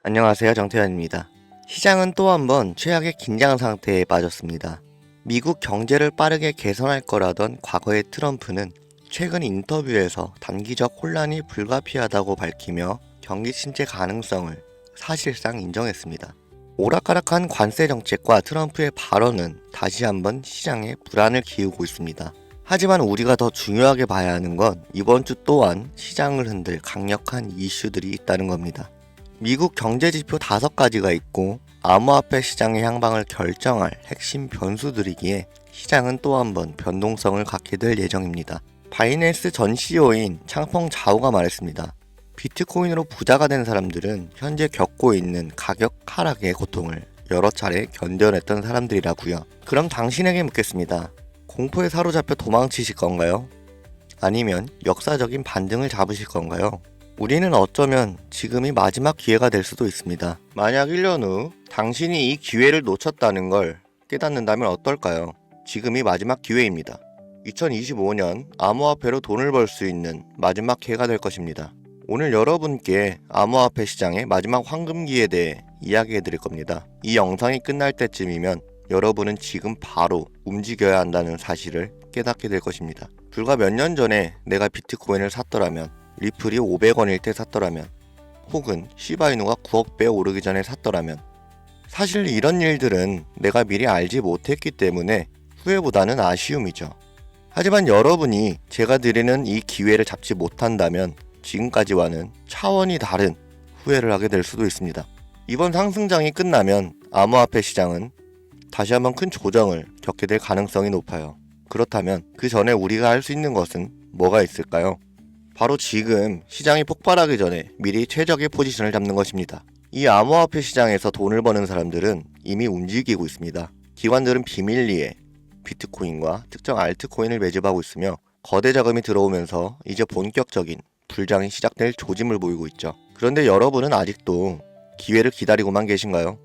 안녕하세요, 정태현입니다. 시장은 또 한 번 최악의 긴장 상태에 빠졌습니다. 미국 경제를 빠르게 개선할 거라던 과거의 트럼프는 최근 인터뷰에서 단기적 혼란이 불가피하다고 밝히며 경기 침체 가능성을 사실상 인정했습니다. 오락가락한 관세 정책과 트럼프의 발언은 다시 한번 시장에 불안을 키우고 있습니다. 하지만 우리가 더 중요하게 봐야 하는 건 이번 주 또한 시장을 흔들 강력한 이슈들이 있다는 겁니다. 미국 경제지표 5가지가 있고 암호화폐 시장의 향방을 결정할 핵심 변수들이기에 시장은 또 한 번 변동성을 갖게 될 예정입니다. 바이낸스 전 CEO인 창펑 자오가 말했습니다. 비트코인으로 부자가 된 사람들은 현재 겪고 있는 가격 하락의 고통을 여러 차례 견뎌냈던 사람들이라고요. 그럼 당신에게 묻겠습니다. 공포에 사로잡혀 도망치실 건가요? 아니면 역사적인 반등을 잡으실 건가요? 우리는 어쩌면 지금이 마지막 기회가 될 수도 있습니다. 만약 1년 후 당신이 이 기회를 놓쳤다는 걸 깨닫는다면 어떨까요? 지금이 마지막 기회입니다. 2025년 암호화폐로 돈을 벌 수 있는 마지막 기회가 될 것입니다. 오늘 여러분께 암호화폐 시장의 마지막 황금기에 대해 이야기해 드릴 겁니다. 이 영상이 끝날 때쯤이면 여러분은 지금 바로 움직여야 한다는 사실을 깨닫게 될 것입니다. 불과 몇 년 전에 내가 비트코인을 샀더라면, 리플이 500원일 때 샀더라면, 혹은 시바이누가 9억 배 오르기 전에 샀더라면, 사실 이런 일들은 내가 미리 알지 못했기 때문에 후회보다는 아쉬움이죠. 하지만 여러분이 제가 드리는 이 기회를 잡지 못한다면 지금까지와는 차원이 다른 후회를 하게 될 수도 있습니다. 이번 상승장이 끝나면 암호화폐 시장은 다시 한번 큰 조정을 겪게 될 가능성이 높아요. 그렇다면 그 전에 우리가 할 수 있는 것은 뭐가 있을까요? 바로 지금 시장이 폭발하기 전에 미리 최적의 포지션을 잡는 것입니다. 이 암호화폐 시장에서 돈을 버는 사람들은 이미 움직이고 있습니다. 기관들은 비밀리에 비트코인과 특정 알트코인을 매집하고 있으며 거대 자금이 들어오면서 이제 본격적인 불장이 시작될 조짐을 보이고 있죠. 그런데 여러분은 아직도 기회를 기다리고만 계신가요?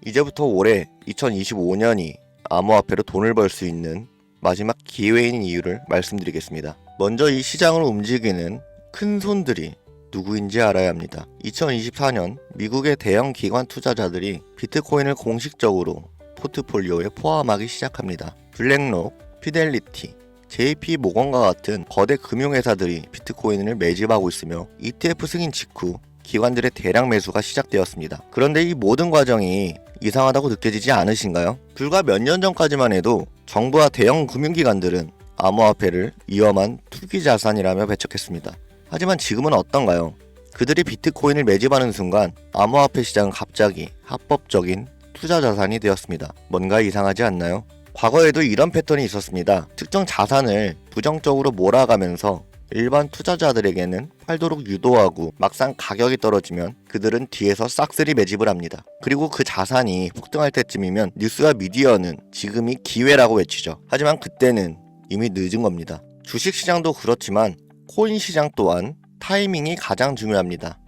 이제부터 올해 2025년이 암호화폐로 돈을 벌 수 있는 마지막 기회인 이유를 말씀드리겠습니다. 먼저 이 시장을 움직이는 큰 손들이 누구인지 알아야 합니다. 2024년 미국의 대형 기관 투자자들이 비트코인을 공식적으로 포트폴리오에 포함하기 시작합니다. 블랙록, 피델리티, JP 모건과 같은 거대 금융회사들이 비트코인을 매집하고 있으며 ETF 승인 직후 기관들의 대량 매수가 시작되었습니다. 그런데 이 모든 과정이 이상하다고 느껴지지 않으신가요? 불과 몇 년 전까지만 해도 정부와 대형 금융기관들은 암호화폐를 위험한 투기 자산이라며 배척했습니다. 하지만 지금은 어떤가요? 그들이 비트코인을 매집하는 순간 암호화폐 시장은 갑자기 합법적인 투자 자산이 되었습니다. 뭔가 이상하지 않나요? 과거에도 이런 패턴이 있었습니다. 특정 자산을 부정적으로 몰아가면서 일반 투자자들에게는 팔도록 유도하고 막상 가격이 떨어지면 그들은 뒤에서 싹쓸이 매집을 합니다. 그리고 그 자산이 폭등할 때쯤이면 뉴스와 미디어는 지금이 기회라고 외치죠. 하지만 그때는 이미 늦은 겁니다. 주식시장도 그렇지만 코인 시장 또한 타이밍이 가장 중요합니다.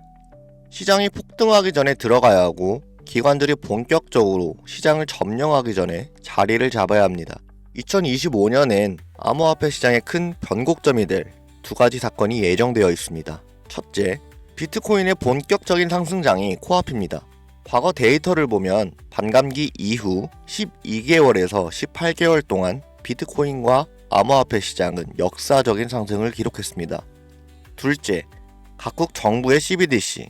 시장이 폭등하기 전에 들어가야 하고 기관들이 본격적으로 시장을 점령하기 전에 자리를 잡아야 합니다. 2025년엔 암호화폐 시장의 큰 변곡점이 될 2가지 사건이 예정되어 있습니다. 첫째, 비트코인의 본격적인 상승장이 코앞입니다. 과거 데이터를 보면 반감기 이후 12개월에서 18개월 동안 비트코인과 암호화폐 시장은 역사적인 상승을 기록했습니다. 둘째, 각국 정부의 CBDC,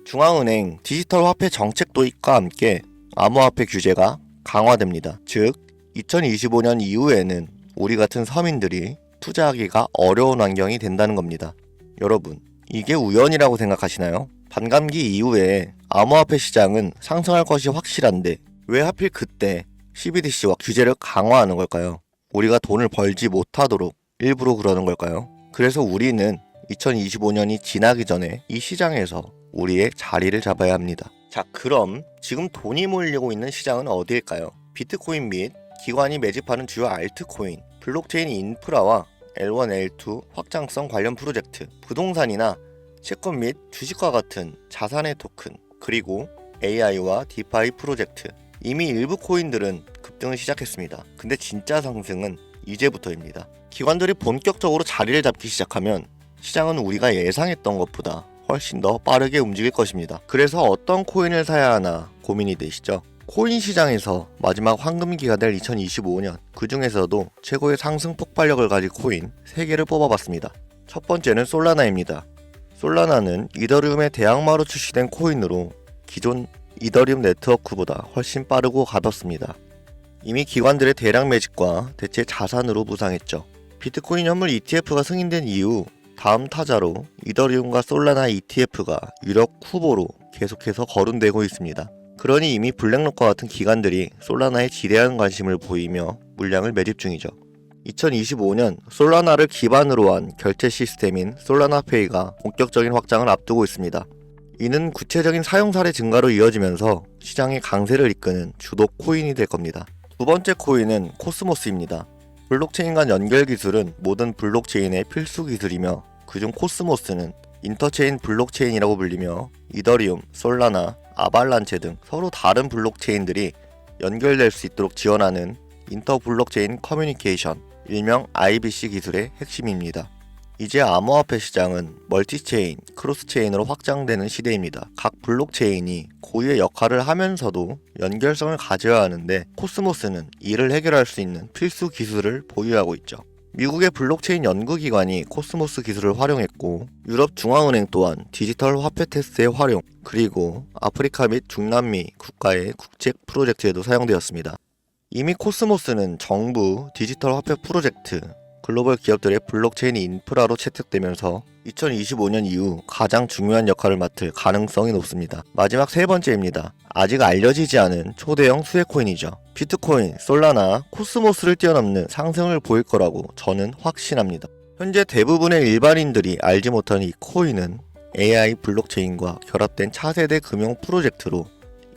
중앙은행 디지털 화폐 정책 도입과 함께 암호화폐 규제가 강화됩니다. 즉, 2025년 이후에는 우리 같은 서민들이 투자하기가 어려운 환경이 된다는 겁니다. 여러분, 이게 우연이라고 생각하시나요? 반감기 이후에 암호화폐 시장은 상승할 것이 확실한데 왜 하필 그때 CBDC와 규제를 강화하는 걸까요? 우리가 돈을 벌지 못하도록 일부러 그러는 걸까요? 그래서 우리는 2025년이 지나기 전에 이 시장에서 우리의 자리를 잡아야 합니다. 자, 그럼 지금 돈이 몰리고 있는 시장은 어디일까요? 비트코인 및 기관이 매집하는 주요 알트코인, 블록체인 인프라와 L1, L2 확장성 관련 프로젝트, 부동산이나 채권 및 주식과 같은 자산의 토큰, 그리고 AI와 디파이 프로젝트. 이미 일부 코인들은 급등을 시작했습니다. 근데 진짜 상승은 이제부터입니다. 기관들이 본격적으로 자리를 잡기 시작하면 시장은 우리가 예상했던 것보다 훨씬 더 빠르게 움직일 것입니다. 그래서 어떤 코인을 사야 하나 고민이 되시죠? 코인 시장에서 마지막 황금기가 될 2025년, 그 중에서도 최고의 상승 폭발력을 가진 코인 3개를 뽑아봤습니다. 첫 번째는 솔라나입니다. 솔라나는 이더리움의 대항마로 출시된 코인으로 기존 이더리움 네트워크보다 훨씬 빠르고 가볍습니다. 이미 기관들의 대량 매집과 대체 자산으로 무상했죠. 비트코인 현물 ETF가 승인된 이후 다음 타자로 이더리움과 솔라나 ETF가 유력 후보로 계속해서 거론되고 있습니다. 그러니 이미 블랙록과 같은 기관들이 솔라나에 지대한 관심을 보이며 물량을 매집 중이죠. 2025년 솔라나를 기반으로 한 결제 시스템인 솔라나페이가 본격적인 확장을 앞두고 있습니다. 이는 구체적인 사용 사례 증가로 이어지면서 시장의 강세를 이끄는 주도 코인이 될 겁니다. 두 번째 코인은 코스모스입니다. 블록체인 간 연결 기술은 모든 블록체인의 필수 기술이며 그중 코스모스는 인터체인 블록체인이라고 불리며 이더리움, 솔라나, 아발란체 등 서로 다른 블록체인들이 연결될 수 있도록 지원하는 인터 블록체인 커뮤니케이션, 일명 IBC 기술의 핵심입니다. 이제 암호화폐 시장은 멀티체인, 크로스체인으로 확장되는 시대입니다. 각 블록체인이 고유의 역할을 하면서도 연결성을 가져야 하는데 코스모스는 이를 해결할 수 있는 필수 기술을 보유하고 있죠. 미국의 블록체인 연구기관이 코스모스 기술을 활용했고 유럽 중앙은행 또한 디지털 화폐 테스트의 활용, 그리고 아프리카 및 중남미 국가의 국제 프로젝트에도 사용되었습니다. 이미 코스모스는 정부, 디지털 화폐 프로젝트, 글로벌 기업들의 블록체인 인프라로 채택되면서 2025년 이후 가장 중요한 역할을 맡을 가능성이 높습니다. 마지막 세 번째입니다. 아직 알려지지 않은 초대형 수혜코인이죠. 비트코인, 솔라나, 코스모스를 뛰어넘는 상승을 보일 거라고 저는 확신합니다. 현재 대부분의 일반인들이 알지 못하는 이 코인은 AI 블록체인과 결합된 차세대 금융 프로젝트로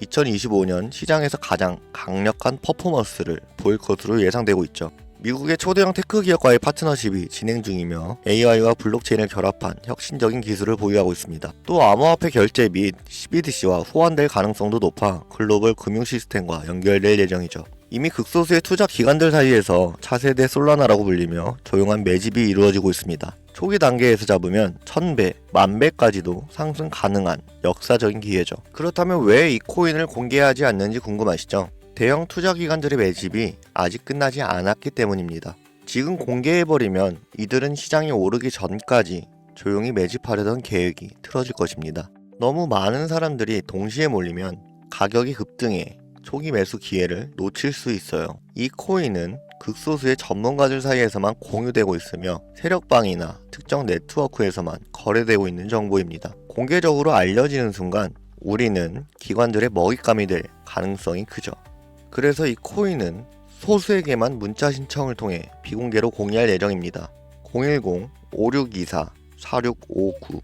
2025년 시장에서 가장 강력한 퍼포먼스를 보일 것으로 예상되고 있죠. 미국의 초대형 테크 기업과의 파트너십이 진행 중이며 AI와 블록체인을 결합한 혁신적인 기술을 보유하고 있습니다. 또 암호화폐 결제 및 CBDC와 호환될 가능성도 높아 글로벌 금융 시스템과 연결될 예정이죠. 이미 극소수의 투자 기관들 사이에서 차세대 솔라나라고 불리며 조용한 매집이 이루어지고 있습니다. 초기 단계에서 잡으면 1000배, 10,000배까지도 상승 가능한 역사적인 기회죠. 그렇다면 왜 이 코인을 공개하지 않는지 궁금하시죠? 대형 투자 기관들의 매집이 아직 끝나지 않았기 때문입니다. 지금 공개해버리면 이들은 시장이 오르기 전까지 조용히 매집하려던 계획이 틀어질 것입니다. 너무 많은 사람들이 동시에 몰리면 가격이 급등해 초기 매수 기회를 놓칠 수 있어요. 이 코인은 극소수의 전문가들 사이에서만 공유되고 있으며 세력방이나 특정 네트워크에서만 거래되고 있는 정보입니다. 공개적으로 알려지는 순간 우리는 기관들의 먹잇감이 될 가능성이 크죠. 그래서 이 코인은 소수에게만 문자 신청을 통해 비공개로 공개할 예정입니다. 010-5624-4659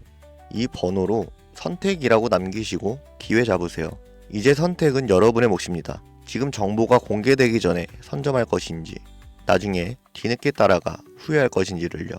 이 번호로 선택이라고 남기시고 기회 잡으세요. 이제 선택은 여러분의 몫입니다. 지금 정보가 공개되기 전에 선점할 것인지 나중에 뒤늦게 따라가 후회할 것인지를요.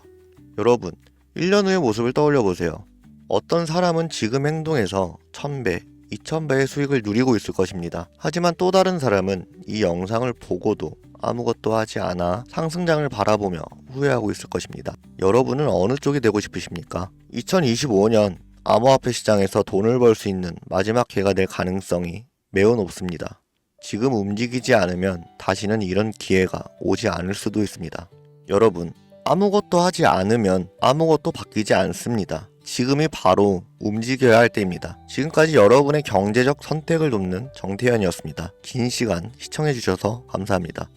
여러분, 1년 후의 모습을 떠올려 보세요. 어떤 사람은 지금 행동에서 1000배, 2000배의 수익을 누리고 있을 것입니다. 하지만 또 다른 사람은 이 영상을 보고도 아무것도 하지 않아 상승장을 바라보며 후회하고 있을 것입니다. 여러분은 어느 쪽이 되고 싶으십니까? 2025년 암호화폐 시장에서 돈을 벌 수 있는 마지막 기회가 될 가능성이 매우 높습니다. 지금 움직이지 않으면 다시는 이런 기회가 오지 않을 수도 있습니다. 여러분, 아무것도 하지 않으면 아무것도 바뀌지 않습니다. 지금이 바로 움직여야 할 때입니다. 지금까지 여러분의 경제적 선택을 돕는 정태현이었습니다. 긴 시간 시청해주셔서 감사합니다.